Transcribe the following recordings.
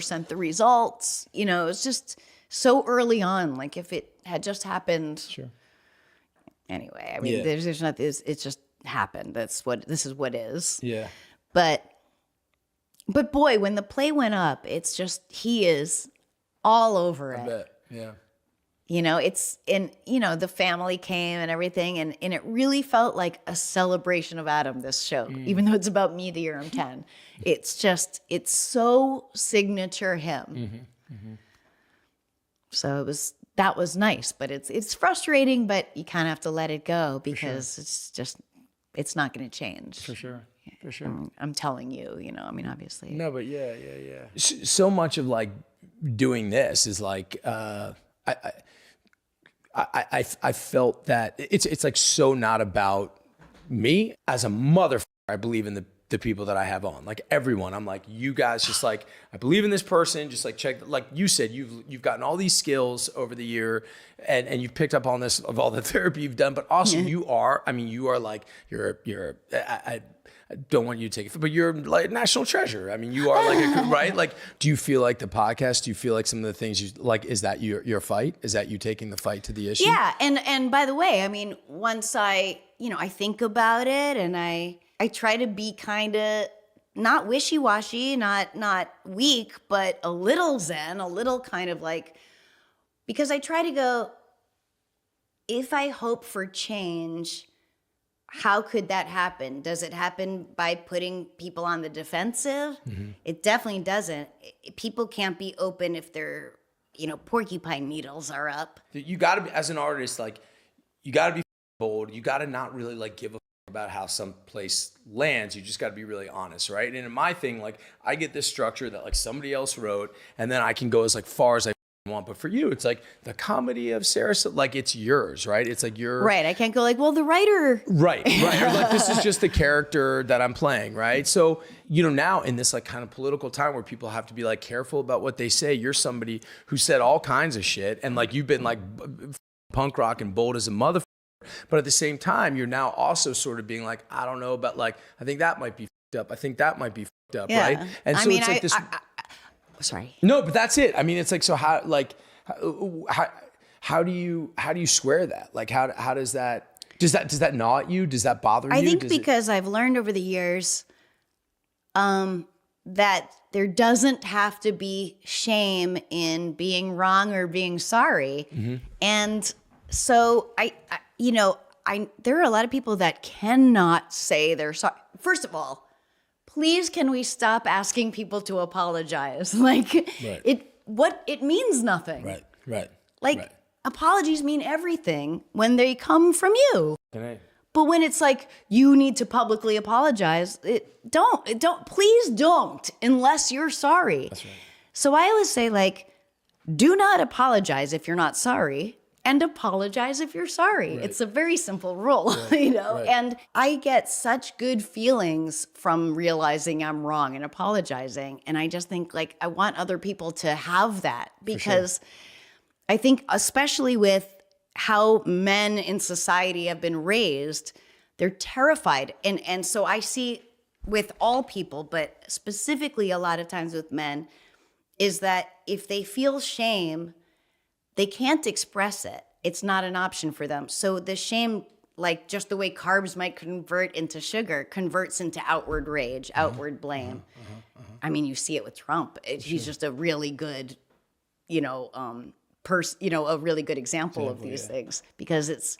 sent the results. You know, it was just so early on. Like if it had just happened. Sure. Anyway, I mean, there's not this. It just happened. This is what is. Yeah. But boy, when the play went up, it's just, he is all over it. I bet. Yeah. You know, the family came and everything. And it really felt like a celebration of Adam, this show, even though it's about me the year I'm 10. It's so signature him. So that was nice, but it's frustrating, but you kind of have to let it go because it's not going to change. For sure. For sure. I'm telling you, I mean, obviously. No, but yeah. So much of like doing this is like, I felt that it's like so not about me as a motherfucker. I believe in the people that I have on, like everyone. I'm like, you guys just like, I believe in this person. Just like check, like you said, you've gotten all these skills over the year and you've picked up on this of all the therapy you've done, but also you are like, I don't want you to take it, but you're like a national treasure. I mean, you are like, right? Like, do you feel like the podcast, do you feel like some of the things you like, is that your fight? Is that you taking the fight to the issue? Yeah. And by the way, I mean, once I think about it and I try to be kind of not wishy-washy, not weak, but a little zen, a little kind of like, because I try to go, if I hope for change, how could that happen? Does it happen by putting people on the defensive? It definitely doesn't. People can't be open if their, porcupine needles are up. You got to be, as an artist, like, you got to be bold. You got to not really like give a about how some place lands. You just got to be really honest, right? And in my thing, like, I get this structure that like somebody else wrote, and then I can go as like far as I want. But for you, it's like the comedy of Sarah, like it's yours, right? It's like your right. I can't go like, well, the writer, right. Or like, this is just the character that I'm playing, right? So now in this like kind of political time where people have to be like careful about what they say, you're somebody who said all kinds of shit, and like you've been like punk rock and bold as a motherfucker. But at the same time, you're now also sort of being like, I don't know about like, I think that might be fucked up. I think that might be fucked up, right? And so it's like this. Sorry. No, but that's it. I mean, it's like, so how do you square that? Like, how does that gnaw at you? Does that bother you? I think because I've learned over the years that there doesn't have to be shame in being wrong or being sorry. And so there are a lot of people that cannot say they're sorry. First of all, please, can we stop asking people to apologize? Like, it means nothing. Right. Like, apologies mean everything when they come from you. But when it's like, you need to publicly apologize, please don't, unless you're sorry. That's right. So I always say, like, do not apologize if you're not sorry. And apologize if you're sorry. Right. It's a very simple rule, Right. And I get such good feelings from realizing I'm wrong and apologizing. And I just think, like, I want other people to have that, because I think, especially with how men in society have been raised, they're terrified. And so I see with all people, but specifically a lot of times with men, is that if they feel shame, they can't express it. It's not an option for them. So the shame, like just the way carbs might convert into sugar, converts into outward rage, outward blame. I mean, you see it with Trump. He's just a really good, a really good example of these things, because it's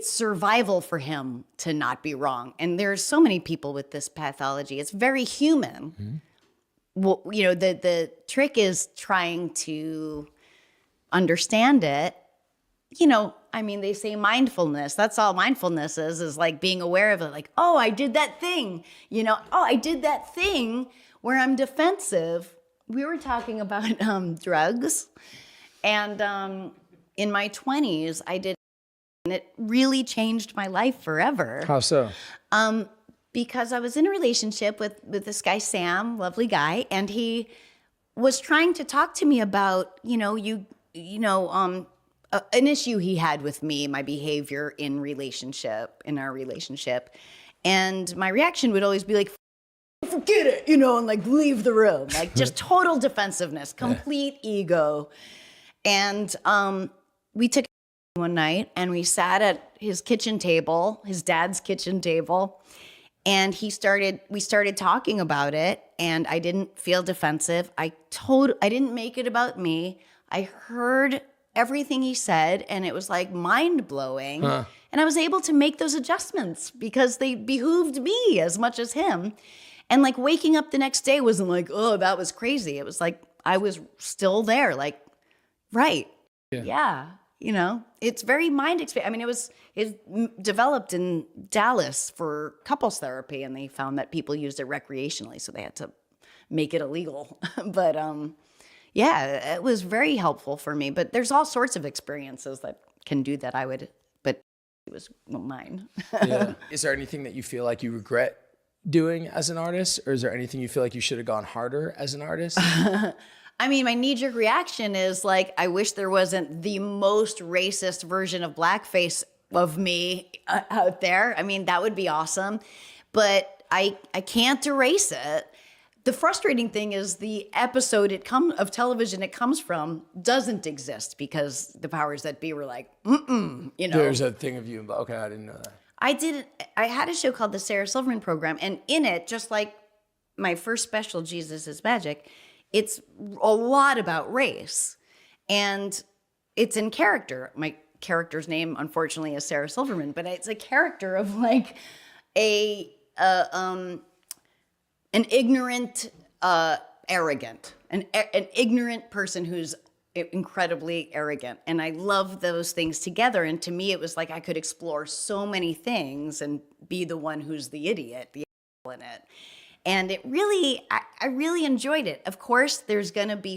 survival for him to not be wrong. And there's so many people with this pathology. It's very human. Well, the trick is trying to understand it. I mean, they say mindfulness. That's all mindfulness is like being aware of it. Like, oh, I did that thing. I did that thing where I'm defensive. We were talking about drugs. And in my 20s, I did, and it really changed my life forever. How so? Because I was in a relationship with this guy, Sam, lovely guy, and he was trying to talk to me about, an issue he had with me, my behavior in our relationship. And my reaction would always be like, forget it, you know, and like leave the room. Like just total defensiveness, complete ego. And we took one night and we sat at his kitchen table, his dad's kitchen table, and we started talking about it, and I didn't feel defensive. I didn't make it about me. I heard everything he said, and it was like mind-blowing. And I was able to make those adjustments because they behooved me as much as him. And like waking up the next day wasn't like, oh, that was crazy. It was like I was still there, like, right. Yeah. You know, it's very mind expanding. I mean, it developed in Dallas for couples therapy, and they found that people used it recreationally, so they had to make it illegal. But yeah, it was very helpful for me. But there's all sorts of experiences that can do that. But it was mine. Yeah. Is there anything that you feel like you regret doing as an artist, or is there anything you feel like you should have gone harder as an artist? I mean, my knee-jerk reaction is like, I wish there wasn't the most racist version of blackface of me out there. I mean, that would be awesome, but I can't erase it. The frustrating thing is the episode of television it comes from doesn't exist because the powers that be were like, you know. There's a thing of you. Okay, I didn't know that. I had a show called the Sarah Silverman Program, and in it, just like my first special, Jesus is Magic, it's a lot about race, and it's in character. My character's name, unfortunately, is Sarah Silverman, but it's a character of like an ignorant, arrogant, an ignorant person who's incredibly arrogant. And I love those things together. And to me, it was like I could explore so many things and be the one who's the idiot, the in it. And it really, I really enjoyed it. Of course, there's going to be